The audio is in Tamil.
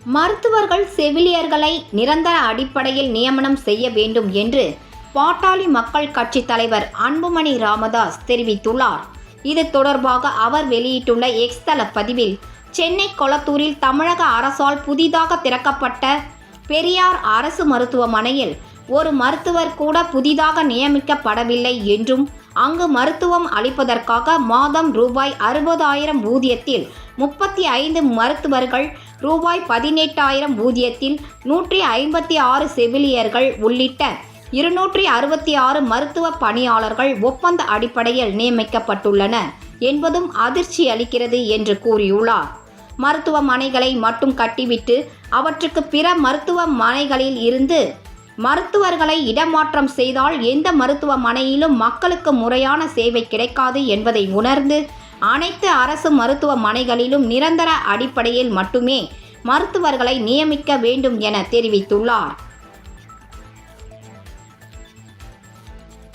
மருத்துவர்கள் செவிலியர்களை நிரந்தர அடிப்படையில் நியமனம் செய்ய வேண்டும் என்று பாட்டாளி மக்கள் கட்சி தலைவர் அன்புமணி ராமதாஸ் தெரிவித்துள்ளார். இது தொடர்பாக அவர் வெளியிட்டுள்ள எக்ஸ் தள பதிவில், சென்னை கொளத்தூரில் தமிழக அரசால் புதிதாக திறக்கப்பட்ட பெரியார் அரசு மருத்துவமனையில் ஒரு மருத்துவர் கூட புதிதாக நியமிக்கப்படவில்லை என்றும், அங்கு மருத்துவம் அளிப்பதற்காக மாதம் ரூபாய் 60,000 ஊதியத்தில் 35 மருத்துவர்கள், ரூபாய் 18,000 ஊதியத்தில் 156 செவிலியர்கள் உள்ளிட்ட 266 மருத்துவ பணியாளர்கள் ஒப்பந்த அடிப்படையில் நியமிக்கப்பட்டுள்ளனர் என்பதும் அதிர்ச்சி அளிக்கிறது என்று கூறியுள்ளார். மருத்துவமனைகளை மட்டும் கட்டிவிட்டு அவற்றுக்கு பிற மருத்துவமனைகளில் இருந்து மருத்துவர்களை இடமாற்றம் செய்தால் எந்த மருத்துவமனையிலும் மக்களுக்கு முறையான சேவை கிடைக்காது என்பதை உணர்ந்து அனைத்து அரசு மருத்துவமனைகளிலும் நிரந்தர அடிப்படையில் மட்டுமே மருத்துவர்களை நியமிக்க வேண்டும் என தெரிவித்துள்ளார்.